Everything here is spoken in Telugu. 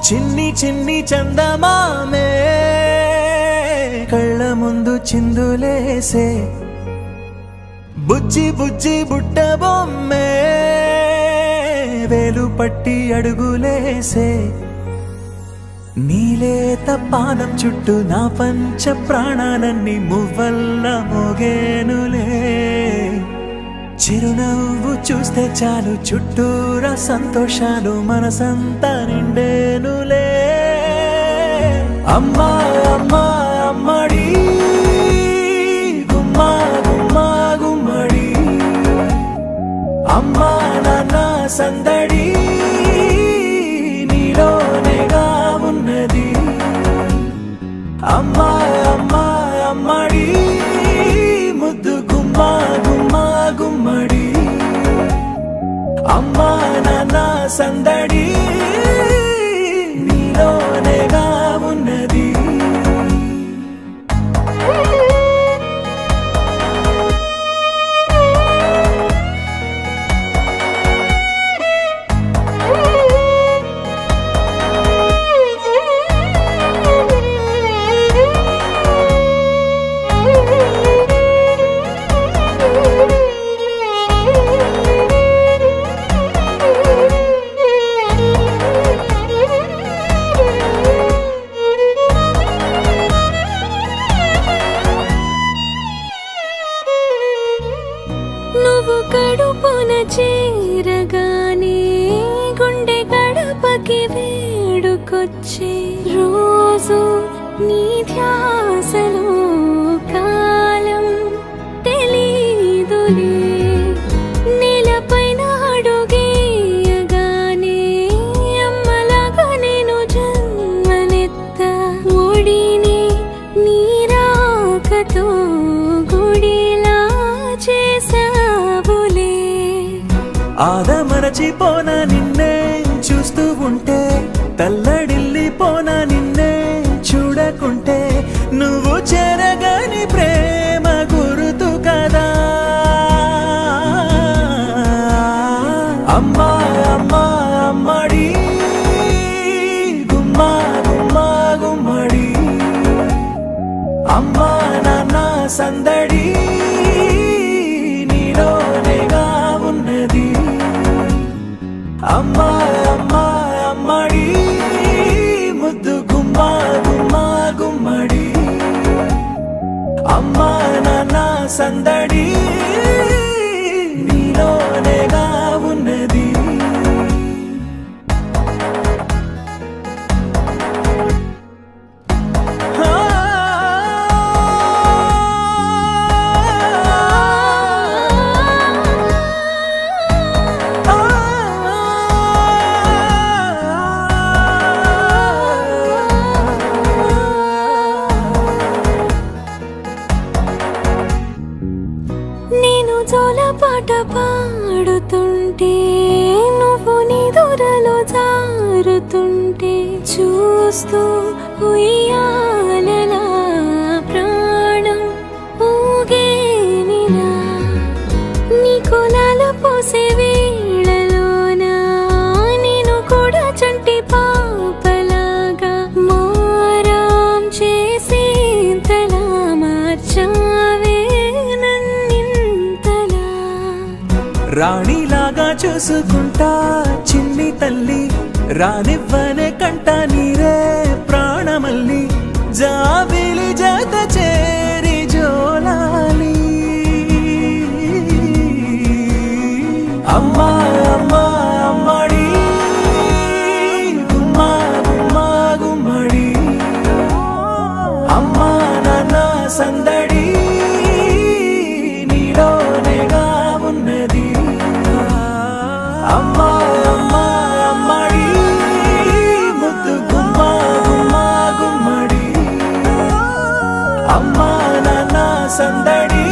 చిన్ని చిన్ని చందమామే కళ్ళ ముందు చిందులేసే బుజ్జి బుజ్జి బుట్ట బొమ్మే వేలు పట్టి అడుగులేసే నీలేత పానం చుట్టూ నా పంచ ప్రాణాలన్నీ మువ్వల్ల మోగేనులే చిరునవ్వు చూస్తే చాలు చుట్టూరా సంతోషాలు మనసంతా నిండేనులే అమ్మా అమ్మా అమ్మడి గుమ్మా గుమ్మా గుమ్మడి అమ్మా నాన్న సందడి నీలోనేగా ఉన్నది అమ్మా అమ్మా అమ్మడి ముద్దు గుమ్మా గుమ్మా గుమ్మడి అమ్మా నాన్న సందడి నీలోనేగా ఉన్నది కడుపున చేరగానే గుండె గడపకి వేడుకొచ్చే రోజు నీ ధ్యాసలో కాలం తెలీదులే నేలపైన అడుగేయగానే అమ్మలాగా నేను జన్మనెత్త ఒడిని నీ రాకతో గుడిలా చేసా ఆదమరచిపోనా నిన్నే చూస్తూ ఉంటే తల్లడిల్లిపోనా నిన్నే చూడకుంటే నువ్వు చెరగని ప్రేమ గురుతు కదా అమ్మా అమ్మా అమ్మడి గుమ్మా గుమ్మా గుమ్మడి అమ్మా నాన్న సందడి నీలోనేగా ఉన్నది అమ్మా అమ్మా అమ్మడి ముద్దు గుమ్మా గుమ్మా గుమ్మడి అమ్మా నాన్న సందడి నీలోనేగా ఉన్నది పాట పాడుతుంటే నువ్వు నిదురలో జారుతుంటే చూస్తూ ఉయ్యాలలా ప్రాణం ఊగేనినా నీ కొలాల పోసే వేళలోనా నేను కూడా చంటి పాపలాగా మారాం చేసేంతలా మార్చావే రాణిలాగా చూసుకుంటా చిన్ని తల్లి రానివ్వనే కంట నీరే ప్రాణమల్లి జాబిలి జత చేరి జోలాలి అమ్మా అమ్మా అమ్మడి గుమ్మా గుమ్మా గుమ్మడి అమ్మా నాన్న సందడి నీలోనేగా ఉన్నది అమ్మా అమ్మా అమ్మడి ముద్దు గుమ్మా గుమ్మా గుమ్మడి అమ్మా నాన్న సందడి